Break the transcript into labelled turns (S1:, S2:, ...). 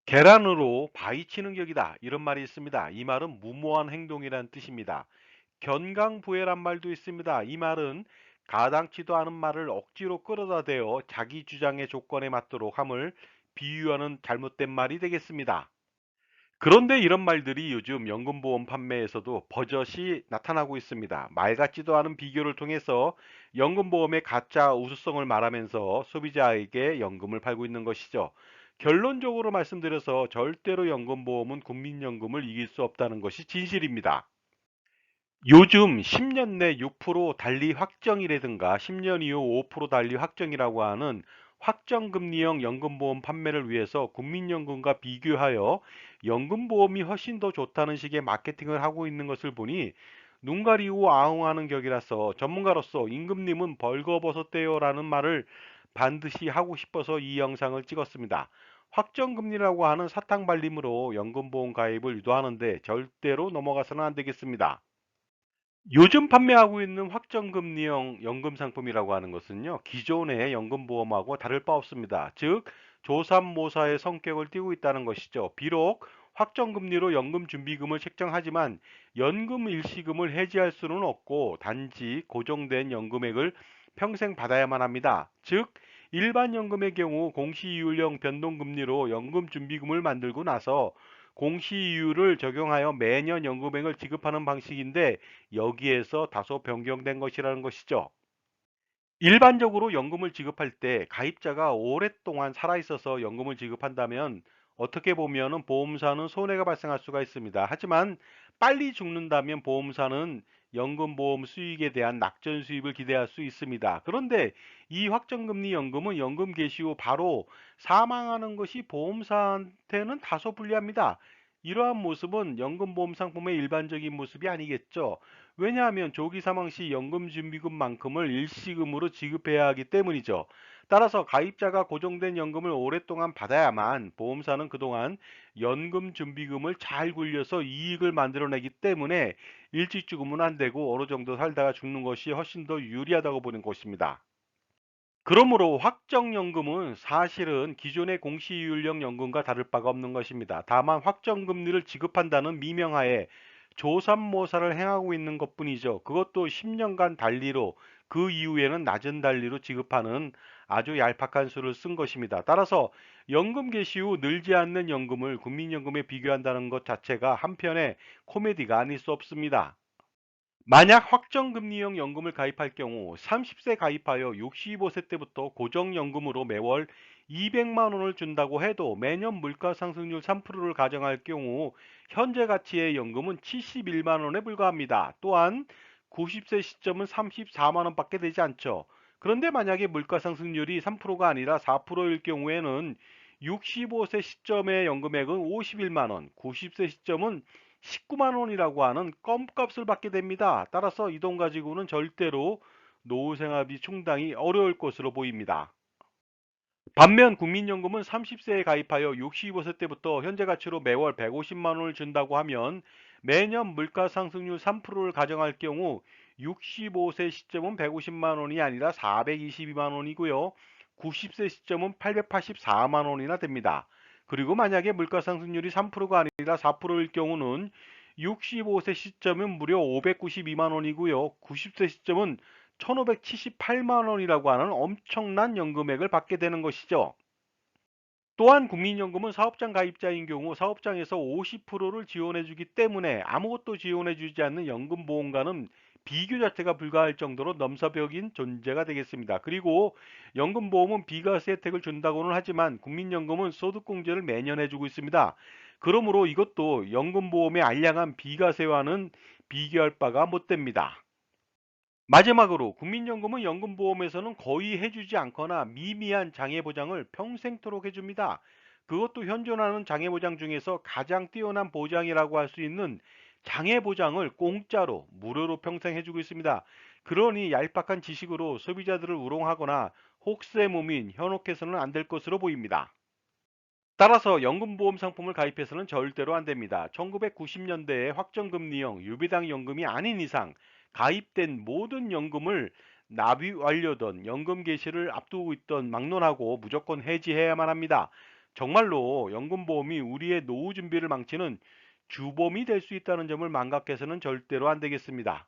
S1: 계란으로 바위 치는 격이다. 이런 말이 있습니다. 이 말은 무모한 행동이란 뜻입니다. 견강부회란 말도 있습니다. 이 말은 가당치도 않은 말을 억지로 끌어다 대어 자기 주장의 조건에 맞도록 함을 비유하는 잘못된 말이 되겠습니다. 그런데 이런 말들이 요즘 연금보험 판매에서도 버젓이 나타나고 있습니다. 말 같지도 않은 비교를 통해서 연금보험의 가짜 우수성을 말하면서 소비자에게 연금을 팔고 있는 것이죠. 결론적으로 말씀드려서 절대로 연금보험은 국민연금을 이길 수 없다는 것이 진실입니다. 요즘 10년 내 6% 달리 확정이라든가 10년 이후 5% 달리 확정이라고 하는 확정금리형 연금보험 판매를 위해서 국민연금과 비교하여 연금보험이 훨씬 더 좋다는 식의 마케팅을 하고 있는 것을 보니 눈 가리고 아웅하는 격이라서 전문가로서 임금님은 벌거벗었대요라는 말을 반드시 하고 싶어서 이 영상을 찍었습니다. 확정금리라고 하는 사탕 발림으로 연금보험 가입을 유도하는데 절대로 넘어가서는 안 되겠습니다. 요즘 판매하고 있는 확정금리형 연금 상품이라고 하는 것은요, 기존의 연금보험하고 다를 바 없습니다. 즉, 조삼모사의 성격을 띠고 있다는 것이죠. 비록 확정금리로 연금준비금을 책정하지만 연금 일시금을 해지할 수는 없고 단지 고정된 연금액을 평생 받아야만 합니다. 즉, 일반 연금의 경우 공시이율형 변동금리로 연금준비금을 만들고 나서 공시이율을 적용하여 매년 연금액을 지급하는 방식인데 여기에서 다소 변경된 것이라는 것이죠. 일반적으로 연금을 지급할 때 가입자가 오랫동안 살아있어서 연금을 지급한다면 어떻게 보면은 보험사는 손해가 발생할 수가 있습니다. 하지만 빨리 죽는다면 보험사는 연금보험 수익에 대한 낙전 수입을 기대할 수 있습니다. 그런데 이 확정금리 연금은 연금 개시 후 바로 사망하는 것이 보험사한테는 다소 불리합니다. 이러한 모습은 연금보험 상품의 일반적인 모습이 아니겠죠. 왜냐하면 조기 사망 시 연금준비금만큼을 일시금으로 지급해야 하기 때문이죠. 따라서 가입자가 고정된 연금을 오랫동안 받아야만 보험사는 그동안 연금준비금을 잘 굴려서 이익을 만들어내기 때문에 일찍 죽으면 안 되고 어느 정도 살다가 죽는 것이 훨씬 더 유리하다고 보는 것입니다. 그러므로 확정연금은 사실은 기존의 공시이율형 연금과 다를 바가 없는 것입니다. 다만 확정금리를 지급한다는 미명하에 조삼모사를 행하고 있는 것뿐이죠. 그것도 10년간 달리로 그 이후에는 낮은 달리로 지급하는 아주 얄팍한 수를 쓴 것입니다. 따라서 연금 개시 후 늘지 않는 연금을 국민연금에 비교한다는 것 자체가 한편의 코미디가 아닐 수 없습니다. 만약 확정금리형 연금을 가입할 경우 30세 가입하여 65세 때부터 고정연금으로 매월 200만 원을 준다고 해도 매년 물가상승률 3%를 가정할 경우 현재 가치의 연금은 71만 원에 불과합니다. 또한 90세 시점은 34만 원밖에 되지 않죠. 그런데 만약에 물가상승률이 3%가 아니라 4%일 경우에는 65세 시점의 연금액은 51만 원, 90세 시점은 19만 원이라고 하는 껌값을 받게 됩니다. 따라서 이 돈 가지고는 절대로 노후 생활비 충당이 어려울 것으로 보입니다. 반면 국민연금은 30세에 가입하여 65세 때부터 현재 가치로 매월 150만 원을 준다고 하면 매년 물가 상승률 3%를 가정할 경우 65세 시점은 150만 원이 아니라 422만 원이고요. 90세 시점은 884만 원이나 됩니다. 그리고 만약에 물가 상승률이 3%가 아니라 4%일 경우는 65세 시점은 무려 592만 원이고요. 90세 시점은 1578만 원이라고 하는 엄청난 연금액을 받게 되는 것이죠. 또한 국민연금은 사업장 가입자인 경우 사업장에서 50%를 지원해 주기 때문에 아무것도 지원해 주지 않는 연금보험과는 비교 자체가 불가할 정도로 넘사벽인 존재가 되겠습니다. 그리고 연금보험은 비과세 혜택을 준다고는 하지만 국민연금은 소득공제를 매년 해주고 있습니다. 그러므로 이것도 연금보험의 알량한 비과세와는 비교할 바가 못 됩니다. 마지막으로 국민연금은 연금보험에서는 거의 해주지 않거나 미미한 장애보장을 평생토록 해줍니다. 그것도 현존하는 장애보장 중에서 가장 뛰어난 보장이라고 할 수 있는 장애보장을 공짜로 무료로 평생 해주고 있습니다. 그러니 얄팍한 지식으로 소비자들을 우롱하거나 혹세무민 현혹해서는 안 될 것으로 보입니다. 따라서 연금보험 상품을 가입해서는 절대로 안 됩니다. 1990년대에 확정금리형 유비당 연금이 아닌 이상 가입된 모든 연금을 납입 완료든 연금 개시를 앞두고 있던 막론하고 무조건 해지해야만 합니다. 정말로 연금보험이 우리의 노후 준비를 망치는 주범이 될 수 있다는 점을 망각해서는 절대로 안 되겠습니다.